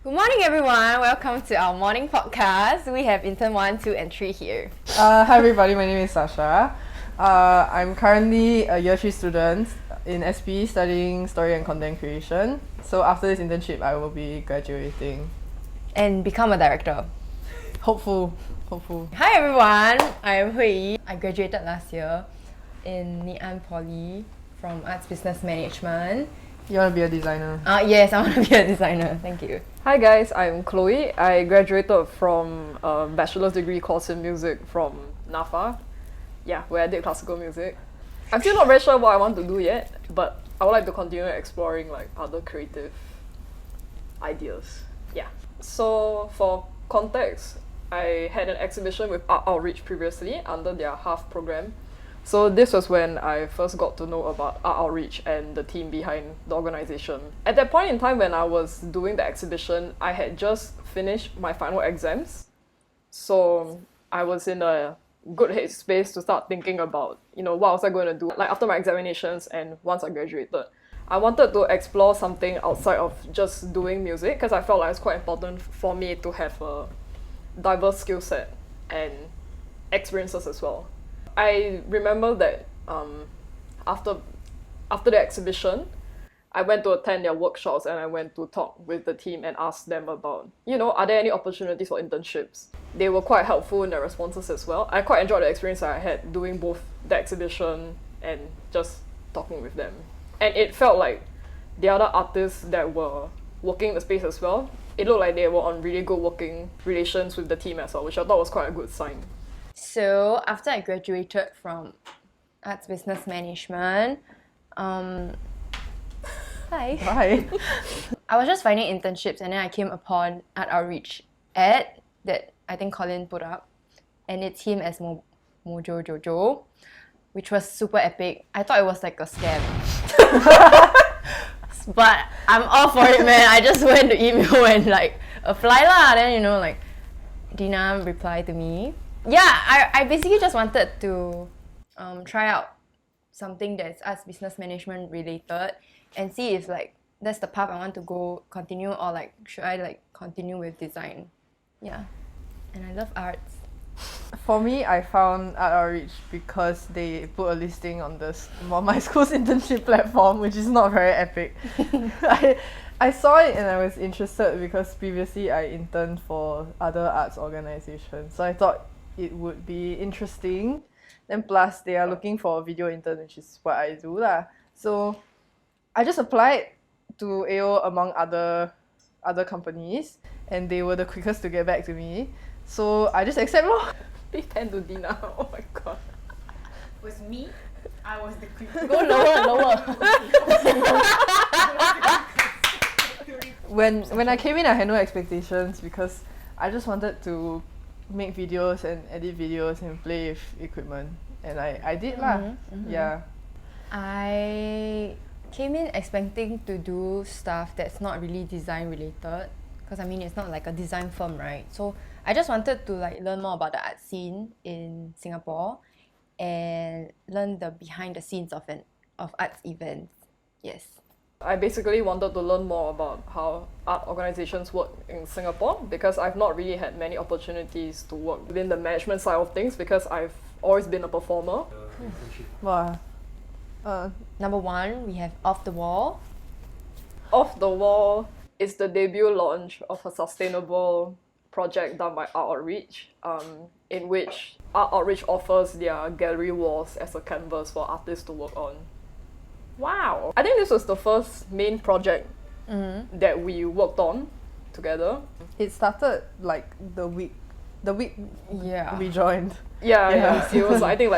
Good morning, everyone. Welcome to our morning podcast. We have intern 1, 2, and 3 here. Hi everybody, my name is Sasha. I'm currently a year 3 student in SP studying story and content creation. So after this internship, I will be graduating. And become a director. Hopeful. Hi, everyone. I am Hui Yi. I graduated last year in Ngee Poly from Arts Business Management. You want to be a designer? Yes, I want to be a designer. Thank you. Hi guys, I'm Chloe. I graduated from a bachelor's degree course in music from NAFA. Yeah, where I did classical music. I'm still not very sure what I want to do yet, but I would like to continue exploring like other creative ideas. Yeah. So for context, I had an exhibition with Art Outreach previously under their half program. So this was when I first got to know about Art Outreach and the team behind the organization. At that point in time when I was doing the exhibition, I had just finished my final exams. So I was in a good headspace to start thinking about, what was I going to do like after my examinations and once I graduated. I wanted to explore something outside of just doing music because I felt like it's quite important for me to have a diverse skill set and experiences as well. I remember that after the exhibition, I went to attend their workshops and I went to talk with the team and ask them about, are there any opportunities for internships? They were quite helpful in their responses as well. I quite enjoyed the experience that I had doing both the exhibition and just talking with them. And it felt like the other artists that were working in the space as well, it looked like they were on really good working relations with the team as well, which I thought was quite a good sign. So after I graduated from Arts Business Management, hi. Hi. I was just finding internships and then I came upon Art Outreach ad that I think Colin put up, and it's him as Mojo Jojo, which was super epic. I thought it was like a scam. But I'm all for it, man. I just went to email and apply lah. Then Dina replied to me. Yeah, I basically just wanted to try out something that's Arts Business Management related and see if that's the path I want to continue, or should I continue with design. Yeah, and I love arts. For me, I found Art Outreach because they put a listing on my school's internship platform, which is not very epic. I saw it and I was interested because previously I interned for other arts organizations, so I thought it would be interesting. Then plus they are looking for a video intern, which is what I do lah. So I just applied to AO among other companies, and they were the quickest to get back to me. So I just accept lor. Big fan to Dina. Oh my god. Was me? I was the creep. Go lower. When I came in, I had no expectations because I just wanted to make videos and edit videos and play with equipment, and I did lah. Yeah. I came in expecting to do stuff that's not really design related, because it's not like a design firm, right? So I just wanted to learn more about the art scene in Singapore and learn the behind the scenes of arts events. Yes. I basically wanted to learn more about how art organizations work in Singapore because I've not really had many opportunities to work within the management side of things because I've always been a performer. Wow. Number 1, we have Off the Wall. Off the Wall is the debut launch of a sustainable project done by Art Outreach, in which Art Outreach offers their gallery walls as a canvas for artists to work on. Wow! I think this was the first main project that we worked on together. It started the week Yeah. we joined. Yeah. It was I think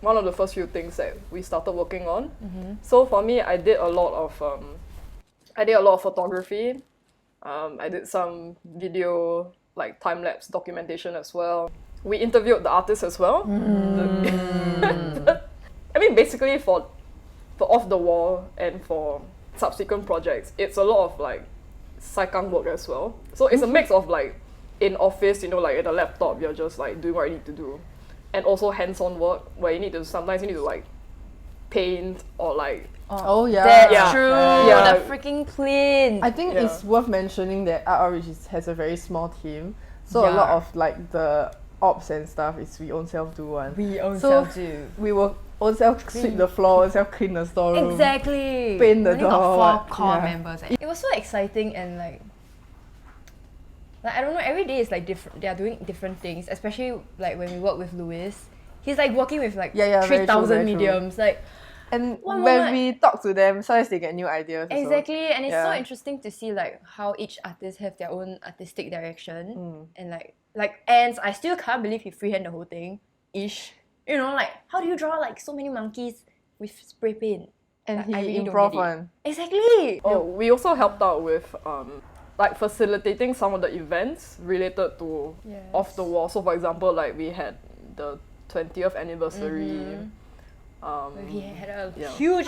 one of the first few things that we started working on. So for me, I did a lot of photography. I did some video time-lapse documentation as well. We interviewed the artists as well. Basically for Off the Wall and for subsequent projects, it's a lot of saikang work as well. So it's a mix of in office, in a laptop, you're just doing what you need to do, and also hands-on work where sometimes you need to paint or like Oh yeah. That's Yeah. true. Yeah. The freaking plane. I think Yeah. it's worth mentioning that Art Outreach has a very small team, so a lot Yeah. of like the ops and stuff is we own self do one. We own So- self do. We will own self sweep the floor, own self clean the storeroom. Exactly. Paint the We only got door, 4 core yeah. members. It was so exciting and like I don't know. Every day is like different. They are doing different things. Especially like when we work with Louis, he's like working with like Yeah, very true, 3,000 very true. mediums. Like And One when moment. we talk to them, sometimes they get new ideas. also. exactly, and it's so Yeah. interesting to see like how each artist have their own artistic direction Mm. and like ants. I still can't believe he freehand the whole thing. Ish, you know, like how do you draw like so many monkeys with spray paint? And Like, I he really don't improv get it. one. Exactly. Oh, we also helped out with like facilitating some of the events related to Yes. off the wall. So for example, like we had the 20th anniversary. He had a Yeah. huge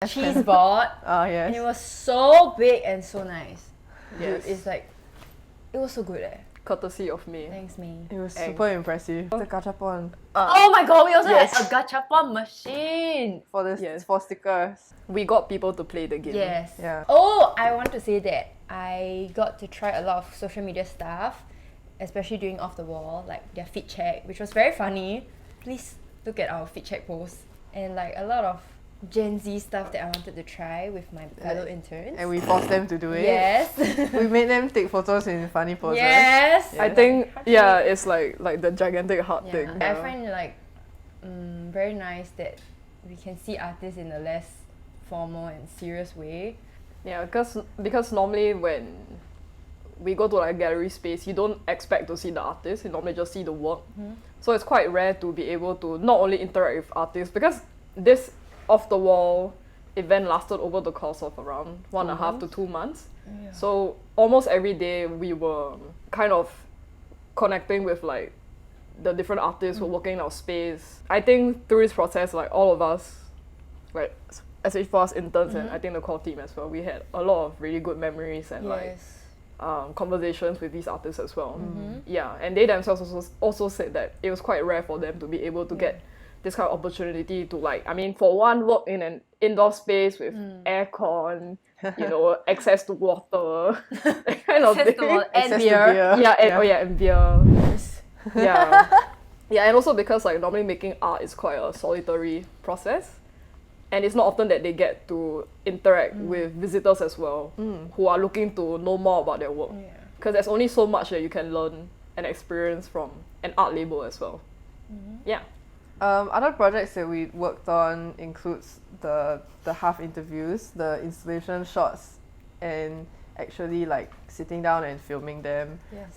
cheese board. Ah And it yes. was so big and so nice. Yes. Dude, it's like, it was so good Courtesy of me. Thanks, me. It was And- super impressive. The gachapon Oh my god, we also Yes. had a gachapon machine. for the Yes. for stickers. We got people to play the game. Yes. Yeah. Oh, I want to say that I got to try a lot of social media stuff, especially during Off the Wall, like their feed check, which was very funny. Please look at our feed check posts. And like a lot of Gen Z stuff that I wanted to try with my fellow interns. And we forced them to do it. Yes. We made them take photos in funny poses. yes. I think it's like the gigantic heart Yeah, thing. I find it like very nice that we can see artists in a less formal and serious way. Yeah, because normally when we go to like gallery space, you don't expect to see the artist. You normally just see the work. So it's quite rare to be able to not only interact with artists, because this off the wall event lasted over the course of around 1.5 to 2 months. So almost every day we were kind of connecting with like the different artists who were working in our space. I think through this process, like all of us, like especially for us interns and I think the core team as well, we had a lot of really good memories and like conversations with these artists as well. Yeah, and they themselves also said that it was quite rare for them to be able to get this kind of opportunity to like, I mean, for one, work in an indoor space with aircon, you know, access to water, that kind of Access thing. to all- and Access to beer. Yeah, and, oh yeah, and beer. Yeah. Yeah, and also because like normally making art is quite a solitary process. And it's not often that they get to interact with visitors as well, who are looking to know more about their work. Because there's only so much that you can learn and experience from an art label as well. Yeah. Other projects that we worked on includes the half interviews, the installation shots, and actually like sitting down and filming them. Yes.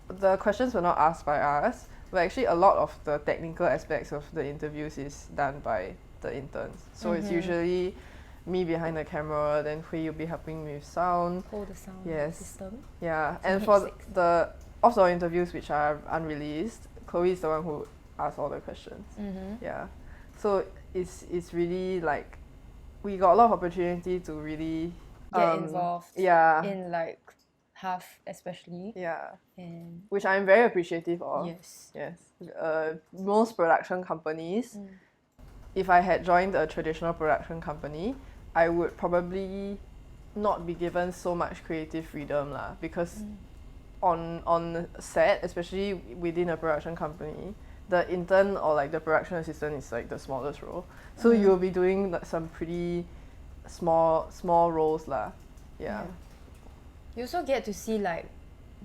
The questions were not asked by us, but actually a lot of the technical aspects of the interviews is done by the interns. So it's usually me behind the camera, then Hui will be helping me with sound. Hold the sound Yes. system. Yeah, Some and for H6. the off-the-wall interviews which are unreleased, Chloe is the one who asks all the questions. Yeah, so it's really like we got a lot of opportunity to really Get involved Yeah, in like half especially. yeah, And which I'm very appreciative of. yes. Yes, most production companies. If I had joined a traditional production company, I would probably not be given so much creative freedom lah, because on set, especially within a production company, the intern or like the production assistant is like the smallest role. So you'll be doing like some pretty small roles lah. Yeah. You also get to see like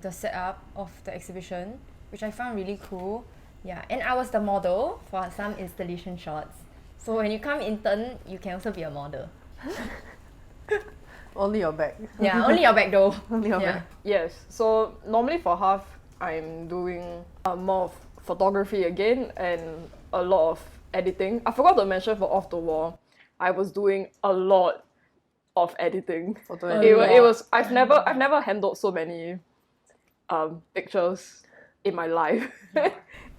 the setup of the exhibition, which I found really cool. Yeah, and I was the model for some installation shots. So when you come intern, you can also be a model. Only your back. Yeah, only your back though. Only your Yeah. back. Yes. So normally for half, I'm doing more of photography again and a lot of editing. I forgot to mention for Off the Wall, I was doing a lot of editing. Photo A editing. lot. It was I've never handled so many pictures in my life.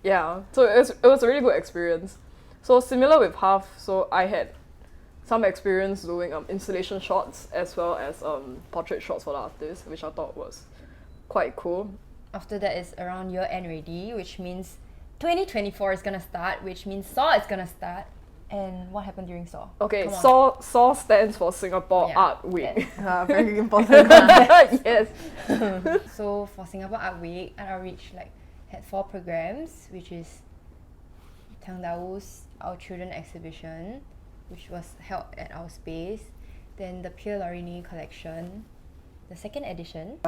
Yeah. So it was a really good experience. So similar with half, so I had some experience doing installation shots as well as portrait shots for the artist, which I thought was quite cool. After that is around year end already, which means 2024 is gonna start, which means SAW is gonna start. And what happened during SAW? Okay, Come on. SAW stands for Singapore Yeah. Art Week. Very important. Yes. So for Singapore Art Week, Art Outreach had 4 programs, which is Tang Dawu's Our Children exhibition, which was held at our space. Then the Pierre Lorini collection, the 2nd edition.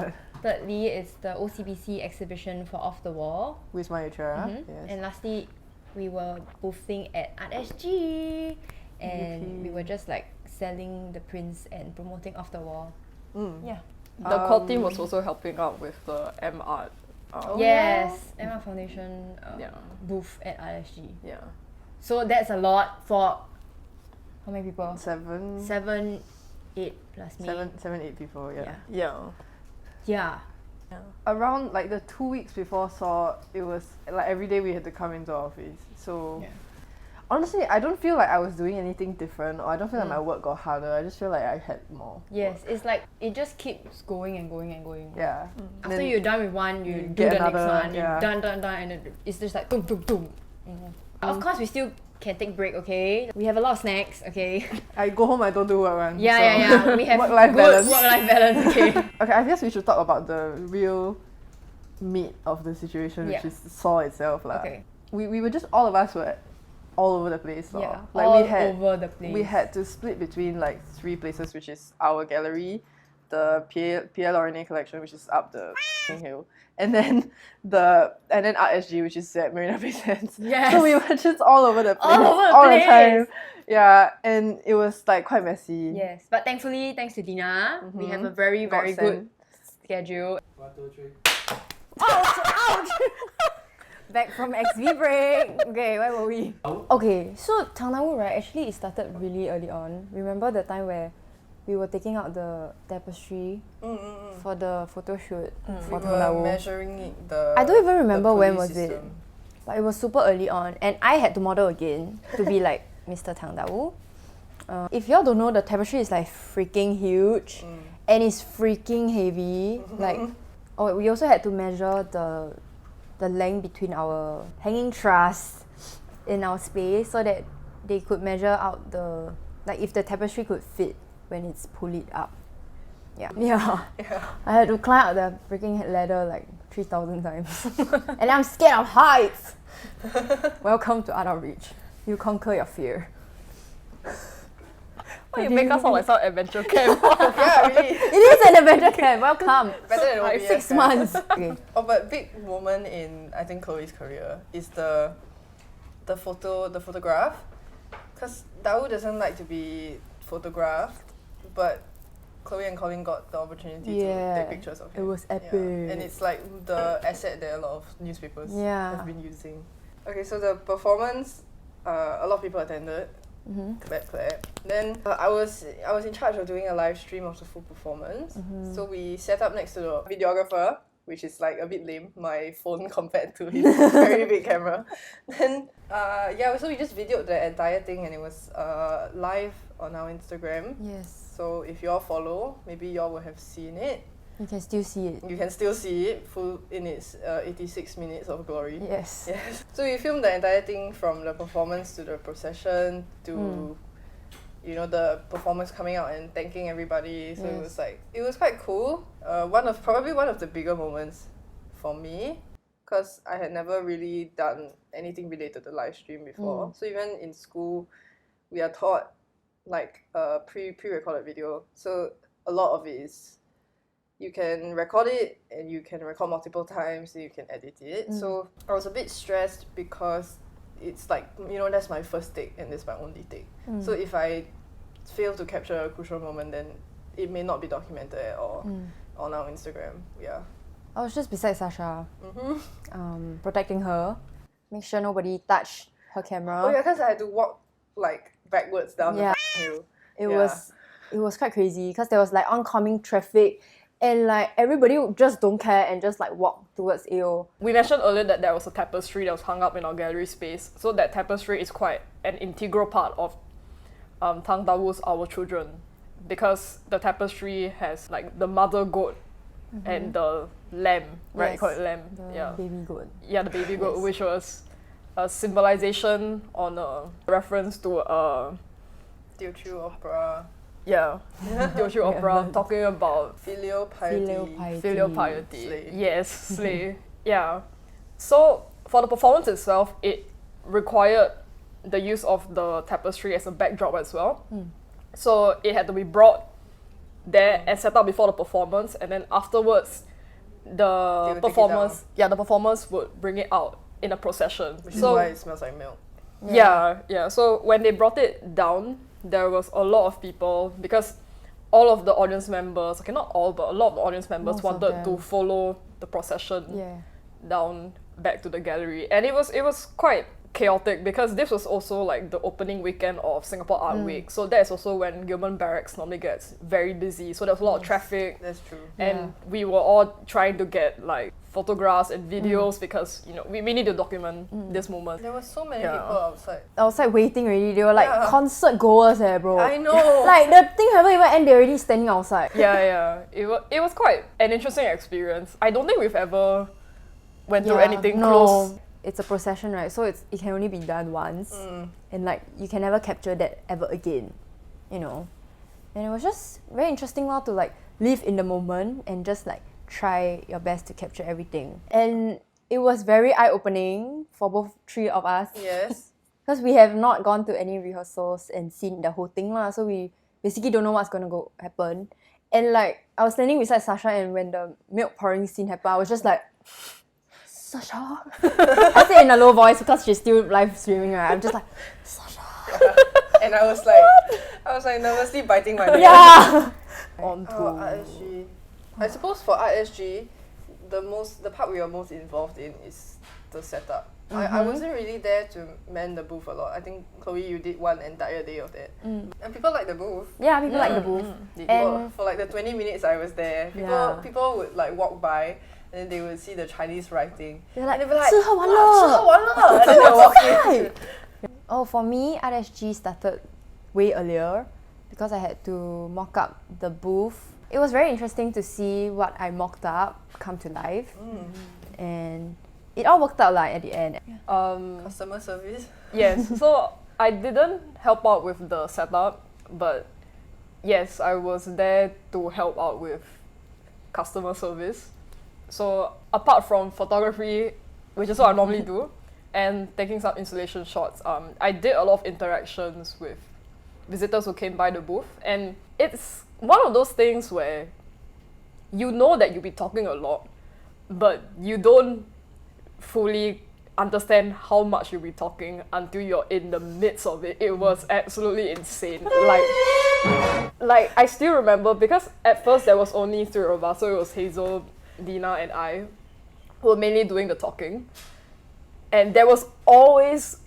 Thirdly, it's the OCBC exhibition for Off the Wall. With my HR. Mhm. Yes. And lastly, we were boothing at Art SG, and Yippee. we were just selling the prints and promoting Off the Wall. Yeah. The core team was also helping out with the M Art. Yes, Emma Foundation Yeah. booth at RSG. Yeah. So that's a lot for how many people? 7, 7, 8 plus me. 7, 8 people, yeah. Yeah. Yeah. Yeah. Around the 2 weeks before SAW, it was every day we had to come into our office. So honestly, I don't feel like I was doing anything different, or I don't feel like my work got harder. I just feel like I had more. Yes, it's it just keeps going and going and going. Yeah. After you're done with one, you do get the next another, one. yeah. You're done, and then it's just boom, boom, boom. Of course, we still can take break. Okay, we have a lot of snacks. Okay. I go home, I don't do work one. Yeah. We have Work-life good balance. work-life balance. Okay. Okay, I guess we should talk about the real meat of the situation, Yeah. which is SAW itself. Okay. We were just, all of us were all over the place. Yeah. Like all over the place. we had to split between 3 places, which is our gallery, the Pierre Lorini collection, which is up the hill, and then Art SG, which is at Marina Bay Sands. Yes. So we were just all over the place, All over the all place. the time. Yeah, and it was quite messy. Yes, but thankfully, thanks to Dina, we have a very, Got very good schedule. 1, 2, 3. Ouch! Back from XV break. Okay, where were we? Okay, so Tang Dawu, right, actually it started really early on. Remember the time where we were taking out the tapestry for the photo shoot for Tang Dawu? measuring I don't even remember when was it. But it was super early on, and I had to model again to be like Mr. Tang Dawu. If y'all don't know, the tapestry is freaking huge, and it's freaking heavy. We also had to measure the length between our hanging truss in our space so that they could measure out if the tapestry could fit when it's pulled up. Yeah. I had to climb up the freaking ladder 3,000 times. And I'm scared of heights. Welcome to Art Outreach. You conquer your fear. Why you make us sound like some adventure camp? Yeah, really. It is an adventure camp. Welcome. Better than Like OBS, 6 yeah. months. Okay. Oh, but big moment in I think Chloe's career is the photograph, because Dawu doesn't like to be photographed, but Chloe and Colin got the opportunity to take pictures of him. It was epic. Yeah. And it's the asset that a lot of newspapers Yeah. have been using. Okay, so the performance, a lot of people attended. Clap. Then I was in charge of doing a live stream of the full performance. So we set up next to the videographer, which is a bit lame, my phone compared to his very big camera. Then so we just videoed the entire thing, and it was live on our Instagram. Yes. So if y'all follow, maybe y'all will have seen it. You can still see it. You can still see it full in its 86 minutes of glory. Yes. Yes. So we filmed the entire thing from the performance to the procession to the performers coming out and thanking everybody. So it was quite cool. Probably one of the bigger moments for me, because I had never really done anything related to live stream before. So even in school, we are taught a pre-recorded video. So a lot of it is you can record it, and you can record multiple times, and you can edit it. So I was a bit stressed because it's that's my first take and this is my only take. So if I fail to capture a crucial moment, then it may not be documented at all on our Instagram. Yeah. I was just beside Sasha, protecting her, make sure nobody touched her camera. Oh yeah, because I had to walk backwards down the hill. It was quite crazy because there was oncoming traffic, and everybody just don't care and just walk towards AO. We mentioned earlier that there was a tapestry that was hung up in our gallery space. So that tapestry is quite an integral part of Tang Dawu's Our Children, because the tapestry has the mother goat and the lamb, right? Yes, Call it lamb. The baby goat. Yeah, the baby goat, Yes. which was a symbolization on a reference to a Teochew opera. Teochew opera talking about Filial piety. filial piety. Slay. Yes, slay. Yeah. So for the performance itself, it required the use of the tapestry as a backdrop as well. So it had to be brought there and set up before the performance, and then afterwards the take it performers the performers would bring it out in a procession. Which is why it smells like milk. Yeah. So when they brought it down, there was a lot of people because all of the audience members, okay, not all, but a lot of the audience members Most of wanted to them. follow the procession Yeah. down back to the gallery, and it was quite chaotic because this was also like the opening weekend of Singapore Art Week, so that's also when Gilman Barracks normally gets very busy, so there was a lot of traffic, That's true. and we were all trying to get like photographs and videos because we need to document this moment. There were so many Yeah. people outside. Outside waiting already. They were like Yeah. concert goers, bro. I know. Like the thing haven't even ended, they're already standing outside. Yeah. It was quite an interesting experience. I don't think we've ever went through anything close. It's a procession, right? So it can only be done once, and like you can never capture that ever again, And it was just very interesting to like live in the moment and just like try your best to capture everything. And it was very eye-opening for both three of us. Yes. Because we have not gone to any rehearsals and seen the whole thing so we basically don't know what's gonna happen. And like I was standing beside Sasha, and when the milk pouring scene happened, I was just like, Sasha. I said in a low voice because she's still live streaming, right? I'm just like, Sasha. And I was like nervously biting my lip. Yeah. On to Art SG. I suppose for Art SG, the part we were most involved in is the setup. I wasn't really there to man the booth a lot. I think Chloe, you did one entire day of that. And people like the booth. Yeah, people like the booth. For like the 20 minutes I was there, people would like walk by and then they would see the Chinese writing. They're like, and they'd be like, 吃喝玩乐。 "哇，吃喝玩乐." And then they'll walk in. Oh, for me, Art SG started way earlier because I had to mock up the booth. It was very interesting to see what I mocked up come to life. And it all worked out at the end. Customer service. Yes, so I didn't help out with the setup, but yes, I was there to help out with customer service. So apart from photography, which is what I normally do, and taking some installation shots, I did a lot of interactions with visitors who came by the booth, and it's one of those things where you know that you'll be talking a lot, but you don't fully understand how much you'll be talking until you're in the midst of it. It was absolutely insane. Like I still remember because at first there was only three of us, so it was Hazel, Dina, and I who were mainly doing the talking. And there was always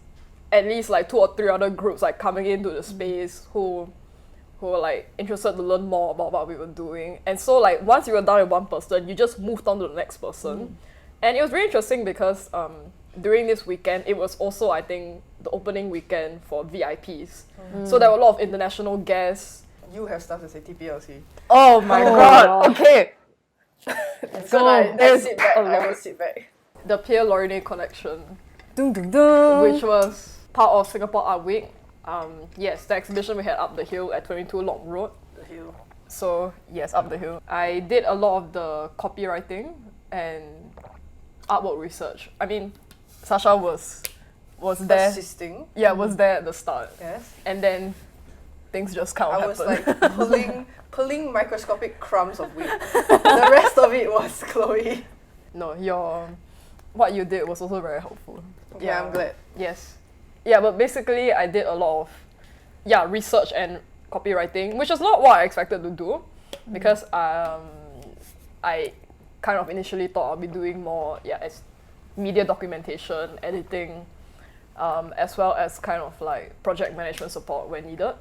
at least like 2 or 3 other groups like coming into the space who were like interested to learn more about what we were doing. And so like once you were done with one person, you just moved on to the next person. And it was really interesting because during this weekend, it was also, I think, the opening weekend for VIPs. So there were a lot of international guests. You have stuff to say TPLC. Oh my god, okay. So I there's sit back. a I lot. will sit back. The Pierre Lorine collection, Dun, dun, dun. which was part of Singapore Art Week. Yes, the exhibition we had up the hill at 22 Long Road. The hill. So yes, up the hill. I did a lot of the copywriting and artwork research. I mean, Sasha was there. Assisting. Yeah, was there at the start, Yes. and then things just kind of I was happened. like pulling microscopic crumbs of wheat. The rest of it was Chloe. No, what you did was also very helpful. Yeah, I'm glad. Yes. Yeah, but basically I did a lot of research and copywriting, which is not what I expected to do because I kind of initially thought I'd be doing more as media documentation, editing, as well as kind of like project management support when needed.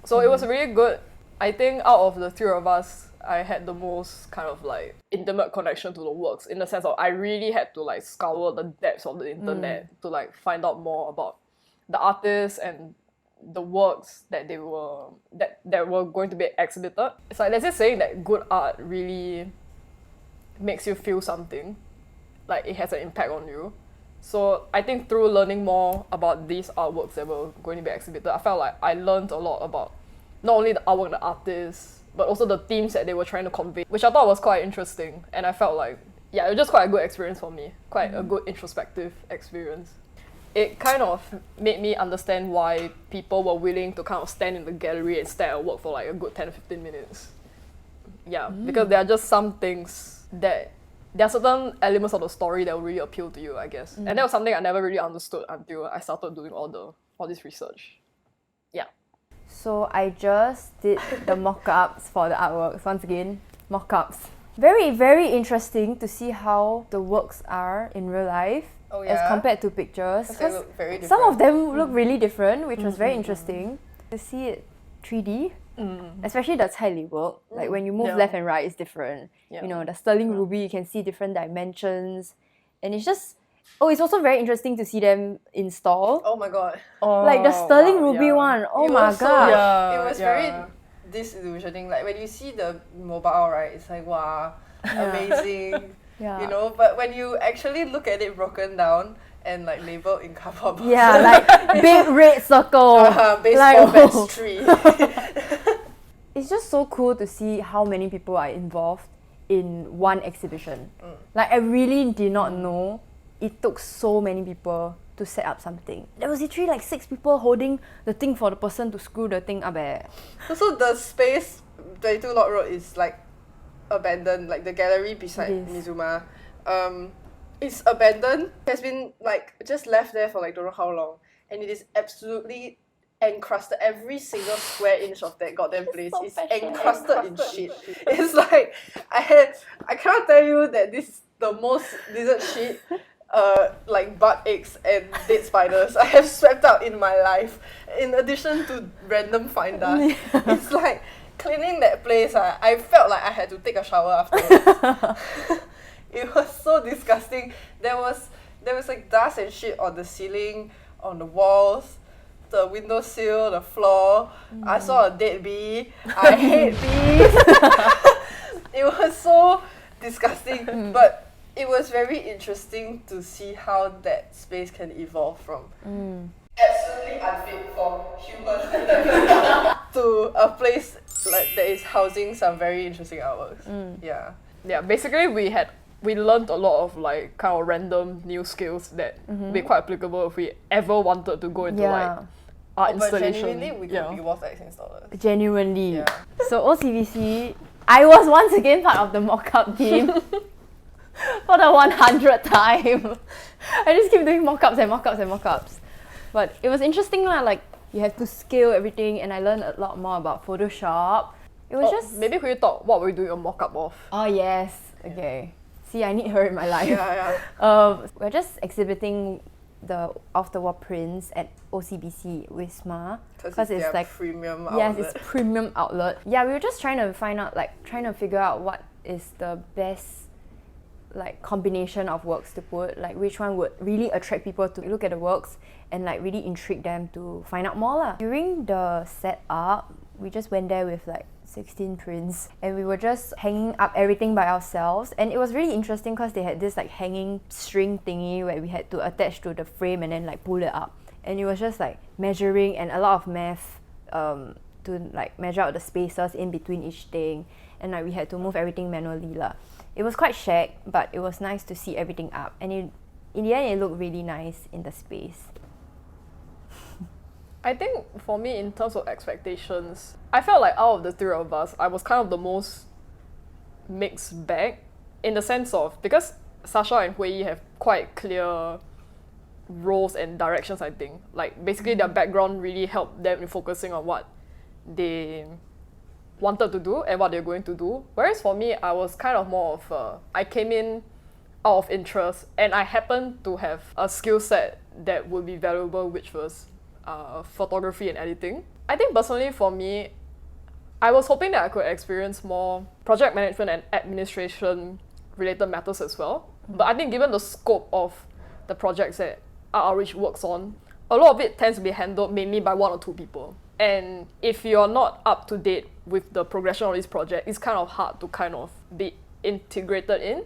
So it was really good. I think out of the 3 of us, I had the most kind of like intimate connection to the works in the sense of I really had to like scour the depths of the internet to like find out more about the artists and the works that were going to be exhibited. It's like there's this saying that good art really makes you feel something, like it has an impact on you. So I think through learning more about these artworks that were going to be exhibited, I felt like I learned a lot about not only the artwork, the artists, but also the themes that they were trying to convey, which I thought was quite interesting. And I felt like, yeah, it was just quite a good experience for me, quite a good introspective experience. It kind of made me understand why people were willing to kind of stand in the gallery and stare at work for like a good 10 to 15 minutes. Yeah, because there are just some things that there are certain elements of the story that will really appeal to you, I guess. And that was something I never really understood until I started doing all this research. Yeah. So I just did the mock-ups for the artworks. Once again, mock-ups. Very, very interesting to see how the works are in real life as compared to pictures. They look very different. Some of them look really different, which was very interesting. To see it 3D, especially the Cai Li work, like when you move left and right, it's different. You know, the sterling ruby, you can see different dimensions. And it's just, it's also very interesting to see them install. Oh my god. Like the sterling ruby one, oh my god. It was very disillusioning. Like when you see the mobile, right, it's like, wow, amazing. You know, but when you actually look at it broken down and like labeled in cardboard boxes, like big red circle, baseball bats tree. It's just so cool to see how many people are involved in one exhibition. Like I really did not know it took so many people to set up something. There was literally like 6 people holding the thing for the person to screw the thing up. So the space 22 Lot Road is like abandoned, like the gallery beside Mizuma. It's abandoned. It has been like just left there for like don't know how long, and it is absolutely encrusted. Every single square inch of that goddamn place is encrusted in shit. It's like I cannot tell you that this is the most lizard shit, like bug eggs and dead spiders I have swept out in my life, in addition to random fine dust. It's like cleaning that place, I felt like I had to take a shower afterwards. It was so disgusting. There was like dust and shit on the ceiling, on the walls, the windowsill, the floor. I saw a dead bee. I hate bees. It was so disgusting, but it was very interesting to see how that space can evolve from absolutely unfit for humans to a place like that is housing some very interesting artworks. Yeah, basically we learned a lot of like kind of random new skills that would be quite applicable if we ever wanted to go into like art installation. But genuinely, we could be Wolfex installers. Genuinely. So OCBC, I was once again part of the mock-up team for the 100th time. I just keep doing mock-ups and mock-ups and mock-ups. But it was interesting lah, like you have to scale everything, and I learned a lot more about Photoshop. It was just... Maybe could you talk what were you doing a mock-up of? Oh yes, okay. See, I need her in my life. We're just exhibiting the off-the-wall prints at OCBC Wisma because it's like premium outlet. Yes, it's premium outlet. Yeah, we were just trying to find out, like trying to figure out what is the best like combination of works to put, like which one would really attract people to look at the works and like really intrigue them to find out more lah. During the setup, we just went there with like 16 prints and we were just hanging up everything by ourselves, and it was really interesting because they had this like hanging string thingy where we had to attach to the frame and then like pull it up, and it was just like measuring and a lot of math to like measure out the spaces in between each thing, and like we had to move everything manually lah. It was quite shag, but it was nice to see everything up, and in the end it looked really nice in the space. I think for me, in terms of expectations, I felt like out of the 3 of us, I was kind of the most mixed bag, in the sense of, because Sasha and Hui have quite clear roles and directions, I think. Like basically their background really helped them in focusing on what they wanted to do and what they're going to do. Whereas for me, I was kind of more of I came in out of interest, and I happened to have a skill set that would be valuable, which was photography and editing. I think personally for me, I was hoping that I could experience more project management and administration related matters as well. But I think given the scope of the projects that Art Outreach works on, a lot of it tends to be handled mainly by 1 or 2 people. And if you're not up to date with the progression of this project, it's kind of hard to kind of be integrated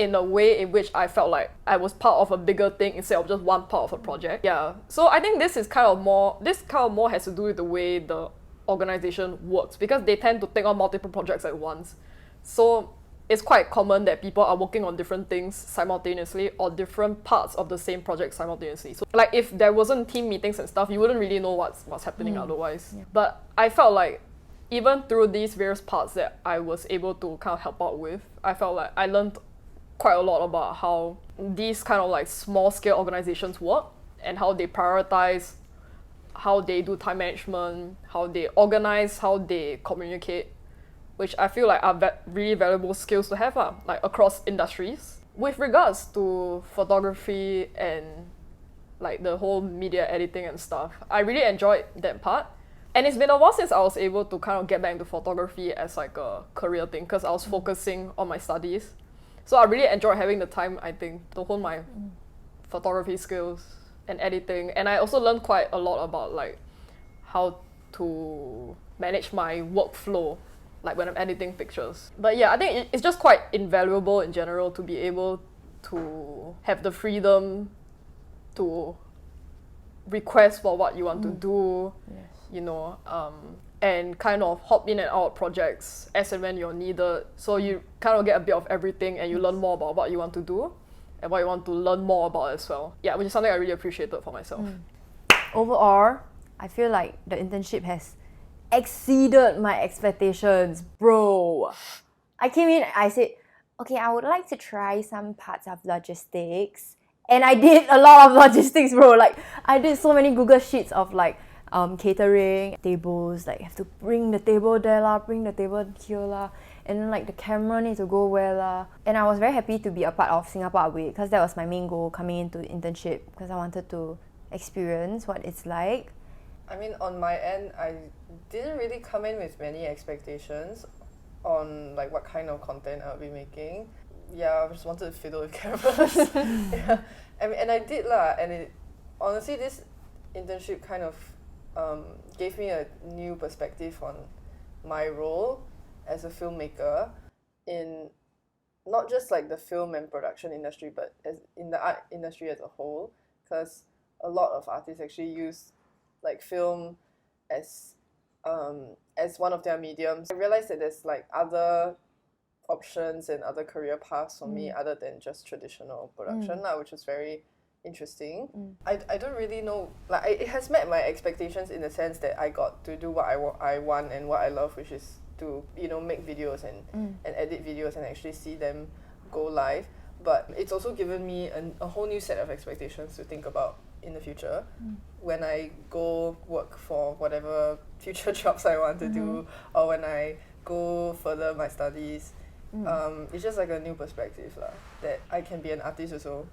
in a way in which I felt like I was part of a bigger thing instead of just one part of a project. Yeah. So I think this kind of more has to do with the way the organization works, because they tend to take on multiple projects at once. So it's quite common that people are working on different things simultaneously or different parts of the same project simultaneously. So like if there wasn't team meetings and stuff, you wouldn't really know what's happening otherwise. Yeah. But I felt like even through these various parts that I was able to kind of help out with, I felt like I learned quite a lot about how these kind of like small scale organizations work and how they prioritize, how they do time management, how they organize, how they communicate, which I feel like are really valuable skills to have like across industries. With regards to photography and like the whole media editing and stuff, I really enjoyed that part. And it's been a while since I was able to kind of get back into photography as like a career thing, because I was focusing on my studies. So I really enjoyed having the time, I think, to hone my photography skills and editing. And I also learned quite a lot about like how to manage my workflow, like when I'm editing pictures. But yeah, I think it's just quite invaluable in general to be able to have the freedom to request for what you want to do. Yes. You know, and kind of hop in and out of projects as and when you're needed. So you kind of get a bit of everything and you learn more about what you want to do and what you want to learn more about as well. Yeah, which is something I really appreciated for myself. Overall, I feel like the internship has exceeded my expectations, bro. I came in, I said, okay, I would like to try some parts of logistics. And I did a lot of logistics, bro. Like, I did so many Google Sheets of like, catering, tables, like have to bring the table there lah, bring the table here lah, and then like the camera needs to go where lah. And I was very happy to be a part of Singapore Art Week because that was my main goal coming into internship, because I wanted to experience what it's like. I mean, on my end, I didn't really come in with many expectations on like what kind of content I'll be making. Yeah, I just wanted to fiddle with cameras. Yeah, I mean, and I did lah, and it honestly, this internship kind of gave me a new perspective on my role as a filmmaker in not just like the film and production industry, but as in the art industry as a whole, because a lot of artists actually use like film as one of their mediums. I realized that there's like other options and other career paths for me other than just traditional production, which was very interesting. I don't really know, like it has met my expectations in the sense that I got to do what I want and what I love, which is to, you know, make videos and edit videos and actually see them go live. But it's also given me a whole new set of expectations to think about in the future when I go work for whatever future jobs I want to do, or when I go further my studies. It's just like a new perspective lah, that I can be an artist also,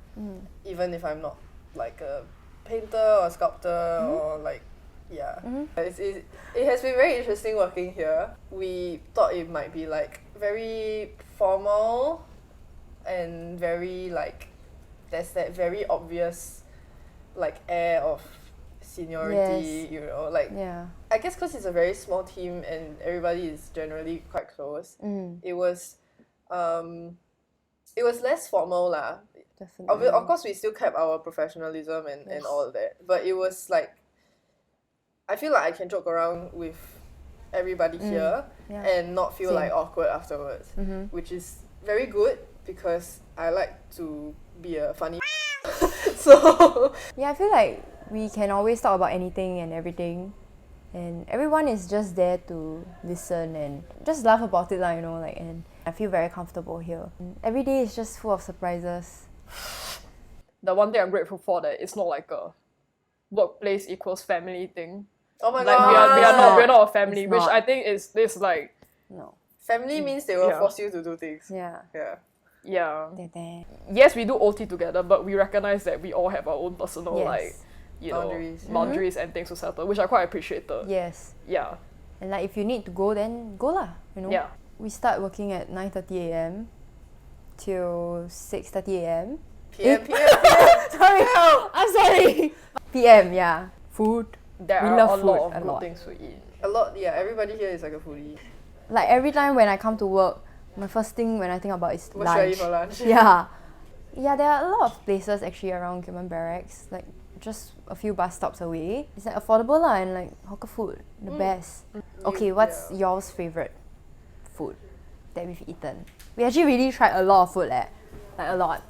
even if I'm not like a painter or sculptor or like, yeah. It has been very interesting working here. We thought it might be like very formal and very like, there's that very obvious like air of seniority, you know, like I guess because it's a very small team and everybody is generally quite close. It was less formal lah. Definitely. Of course, we still kept our professionalism and all of that, but it was like, I feel like I can joke around with everybody here and not feel like awkward afterwards, which is very good because I like to be a funny so yeah, I feel like we can always talk about anything and everything, and everyone is just there to listen and just laugh about it lah, you know, like, and I feel very comfortable here. Every day is just full of surprises. The one thing I'm grateful for that it's not like a workplace equals family thing. Oh my like god, we're not a family, It's which not. I think is this like No. family means they will force you to do things. Yeah. yeah. Da-da. Yes, we do OT together, but we recognize that we all have our own personal like, you Boundaries. know, boundaries and things to settle, which I quite appreciated. Yes. Yeah. And like if you need to go, then go lah, you know. Yeah. We start working at 9:30 a.m. till 6:30 a.m. PM. Sorry, I'm sorry. PM, yeah. Food. There We are love a food lot a of good lot. things to eat. A lot, yeah. Everybody here is like a foodie. Like every time when I come to work, my first thing when I think about is What should I lunch. eat for lunch? Yeah. Yeah, there are a lot of places actually around Gillman Barracks, like just a few bus stops away. It's like affordable lah and like hawker food, the best. Okay, what's yours favourite food that we've eaten? We actually really tried a lot of food like a lot.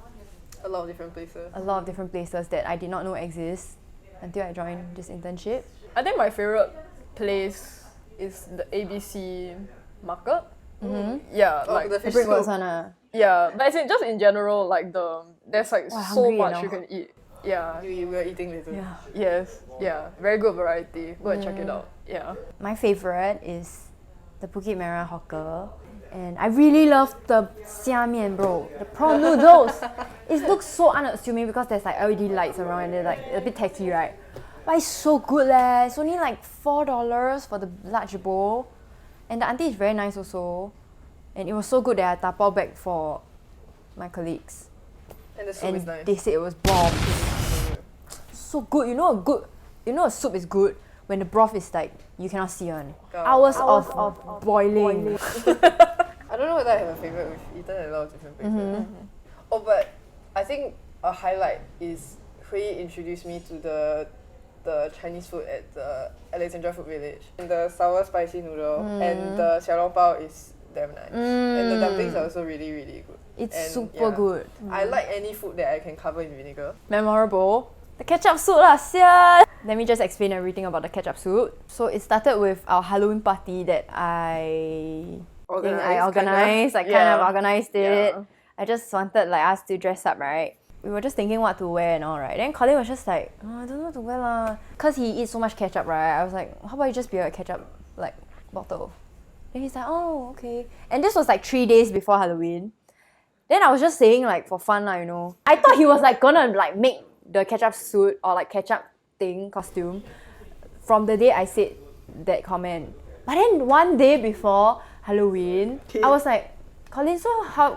A lot of different places. A lot of different places that I did not know exist until I joined this internship. I think my favorite place is the ABC market. Yeah, Oh, like the The fish brickworks soup. one. yeah, but just in general, like there's like Wow, so hungry much now. you can eat. Yeah. We were eating later. Yeah. Yes. Yeah. Very good variety. Go and check it out. Yeah. My favourite is the Bukit Merah hawker. And I really love the xia mian, bro. The prawn noodles. It looks so unassuming because there's like LED lights around and they're like a bit tacky, right? But it's so good leh. It's only like $4 for the large bowl. And the auntie is very nice also. And it was so good that I tapao back for my colleagues. And the soup And is nice. they said it was bomb. So good. You know a soup is good when the broth is like you cannot see on. Hours of boiling. I don't know whether I have a favourite. We've eaten at a lot of different places. Oh, but I think a highlight is Hui introduced me to the Chinese food at the Alexandra Food Village. And the sour spicy noodle and the xiao long bao is damn nice. And the dumplings are also really, really good. It's And, super yeah, good. I like any food that I can cover in vinegar. Memorable. The ketchup soup lah, sia. Let me just explain everything about the ketchup soup. So it started with our Halloween party that I organized. I kind of organized it. Yeah. I just wanted like us to dress up, right? We were just thinking what to wear and all, right? Then Colin was just like, oh, I don't know what to wear lah. Cause he eats so much ketchup, right? I was like, how about you just be a ketchup like bottle? Then he's like, oh, okay. And this was like 3 days before Halloween. Then I was just saying like for fun lah, you know. I thought he was like gonna like make the ketchup suit or like ketchup thing, costume from the day I said that comment. But then one day before Halloween, I was like, Colin, so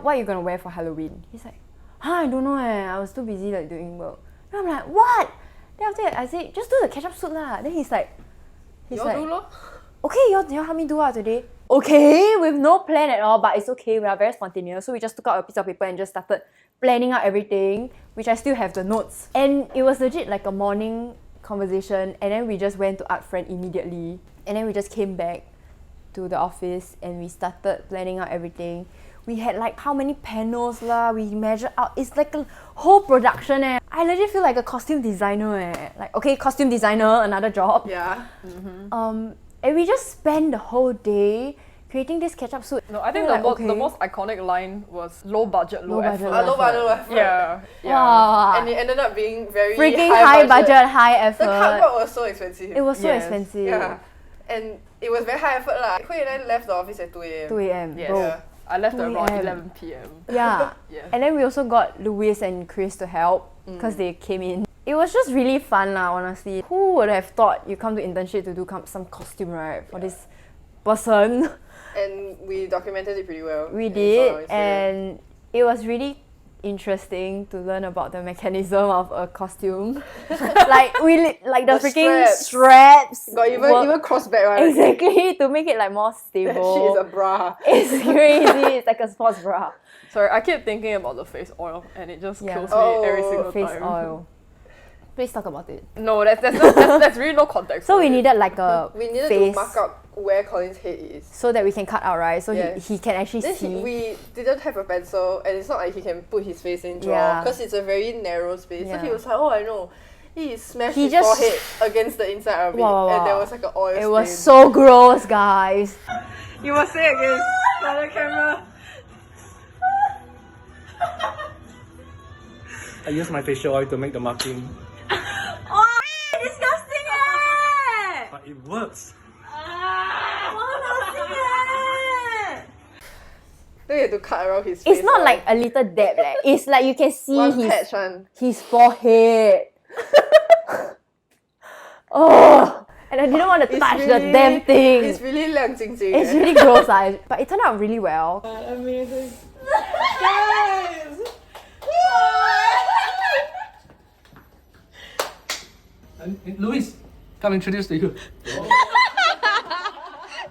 what are you gonna wear for Halloween? He's like, I don't know I was too busy like doing work. Then I'm like, what? Then after that I said, just do the ketchup suit lah. Then he's like, Do lor. okay, y'all help me do what today? Okay, with no plan at all, but it's okay, we are very spontaneous. So we just took out a piece of paper and just started planning out everything, which I still have the notes. And it was legit like a morning conversation, and then we just went to Art Friend immediately. And then we just came back to the office and we started planning out everything. We had like how many panels lah, we measured out. It's like a whole production eh. I legit feel like a costume designer eh. Like, okay, costume designer, another job. Yeah. And we just spent the whole day creating this ketchup suit. No, I think the most iconic line was low budget, low, Low budget, effort. low Low budget, low effort. Yeah. Yeah. Wow. And it ended up being very Freaking high budget, high effort. The cardboard was so expensive. It was so Yes. expensive. Yeah. And it was very high effort lah. Hui and I left the office at 2 a.m. 2 a.m. Yes. Bro. Yeah. I left at 2 around a.m. 11 p.m. Yeah. Yeah. And then we also got Louis and Chris to help because they came in. It was just really fun lah, honestly. Who would have thought you come to internship to do some costume, right? For this person. And we documented it pretty well. We And it's on our did, Instagram. and it was really interesting to learn about the mechanism of a costume. like the freaking straps. Got work- even crossback one. exactly to make it like more That stable. shit is a bra. It's crazy. It's like a sports bra. Sorry, I keep thinking about the face oil and it just Yeah. kills me Oh, every single Face time. oil. Please talk about it. No, that's really no context. So for we it. needed like a We needed face to mark out where Colin's head is. so that we can cut out, right? So Yes. he can actually Then see. we didn't have a pencil, and it's not like he can put his face in draw Yeah. because it's a very narrow space. So he Yeah. was like, "Oh, I know." He smashed He his just- forehead against the inside of it, Wow, wow, and there wow. was like an oil It stain. was so gross, guys. You must say again for the camera. I use my facial oil to make the marking, Oh, disgusting eh! but it works. Then we had to cut around his face. It's not all. like a little dab, like it's like you can see one patch one. his forehead. Oh, and I didn't want to touch the damn thing. It's really 亮晶晶. It's really gross, but it turned out really well. amazing. Luis, come introduce to you.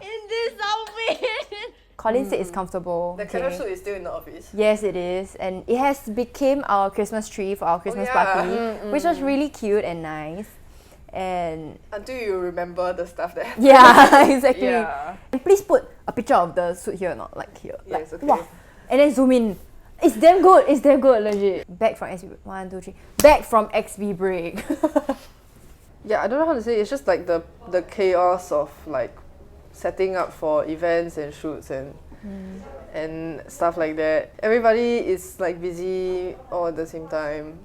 In this outfit. Colin said it's comfortable. The ketchup suit is still in the office. Yes, it is, and it has become our Christmas tree for our Christmas yeah. party, which was really cute and nice. And Until you remember the stuff that happened. yeah, exactly. Yeah. And please put a picture of the suit here, not like here. Yes, Like, okay. wow. And then zoom in. It's damn good. It's damn good, legit. Back from XB. 1, 2, 3. Back from XB break. Yeah, I don't know how to say. It's just like the chaos of like setting up for events and shoots and stuff like that. Everybody is like busy all at the same time.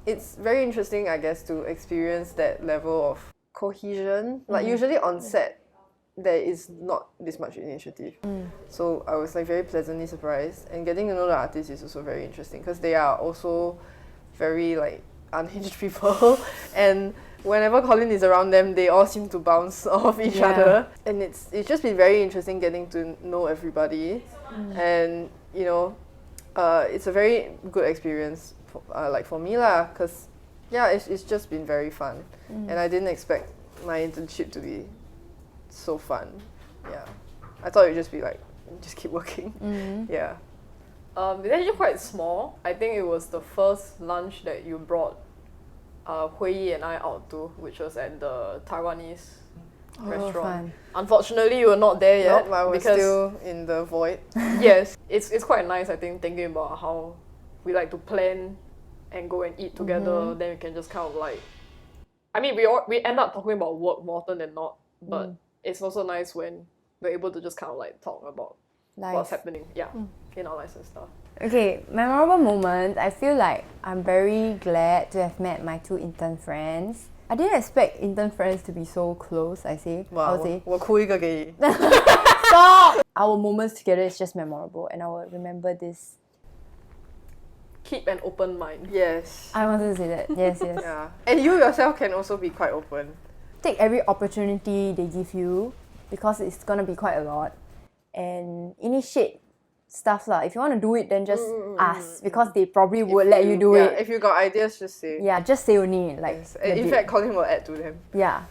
It's very interesting, I guess, to experience that level of cohesion. Like usually on set, there is not this much initiative. So I was like very pleasantly surprised, and getting to know the artists is also very interesting because they are also very like unhinged people and whenever Colin is around them, they all seem to bounce off each other, and it's just been very interesting getting to know everybody, and you know, it's a very good experience for me lah, because yeah, it's just been very fun, and I didn't expect my internship to be so fun. Yeah, I thought it'd just be like just keep working. Yeah. It's actually quite small. I think it was the first lunch that you brought Hui Yi and I out to, which was at the Taiwanese restaurant. Fun. Unfortunately, you were not there yet. Nope, I was because still in the void. yes, it's quite nice. I think thinking about how we like to plan and go and eat together. Then we can just kind of like, I mean, we end up talking about work more often than not, but it's also nice when we're able to just kind of like talk about what's happening. Yeah, in our lives and stuff. Okay, memorable moment. I feel like I'm very glad to have met my 2 intern friends. I didn't expect intern friends to be so close, I say. I would say. 我哭一个给你。 Stop! Our moments together is just memorable, and I will remember this. Keep an open mind. Yes. I wanted to say that. Yes, yes. Yeah. And you yourself can also be quite open. Take every opportunity they give you, because it's gonna be quite a lot, and initiate stuff lah. If you want to do it, then just ask, because they probably would let you do it. If you got ideas, just say. Yeah, just say only. Like, Yes. And in fact, Colin will add to them. yeah.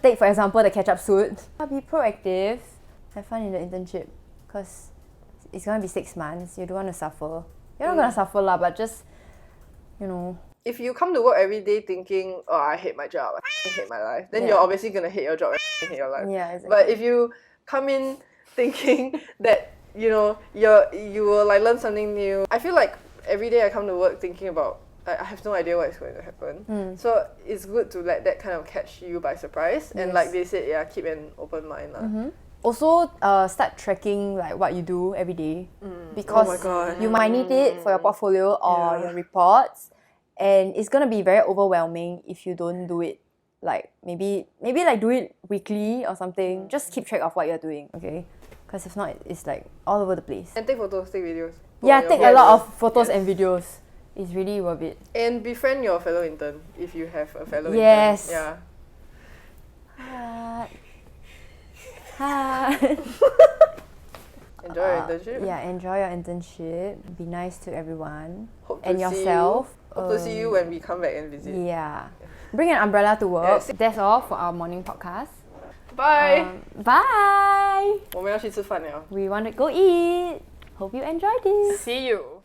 Take for example the ketchup suit. Be proactive. Have fun in the internship, because it's gonna be 6 months. You don't want to suffer. You're not gonna suffer lah, but just, you know. If you come to work every day thinking, oh, I hate my job, I hate my life, then you're obviously gonna hate your job and hate your life. Yeah, exactly. But if you come in thinking that you know you will like learn something new, I feel like every day I come to work thinking about I have no idea what is going to happen. So it's good to let that kind of catch you by surprise. And like they said, yeah, keep an open mind lah. Also, start tracking like what you do every day, because Oh my God. you might need it for your portfolio or your reports, and it's gonna be very overwhelming if you don't do it. Like maybe like do it weekly or something. Just keep track of what you're doing, okay? Because if not, it's like all over the place. And take photos, take videos. Yeah, Put on take your a lot of videos. photos and videos. It's really worth it. And befriend your fellow intern if you have a fellow Yes. intern. Hi. Hi. Enjoy your internship. Yeah, enjoy your internship. Be nice to everyone Hope to and see yourself. You. Hope to see you when we come back and visit. Yeah. Bring an umbrella to work. Yes. That's all for our morning podcast. Bye. Bye. 我们要去吃饭了。 We want to go eat. Hope you enjoy this. See you.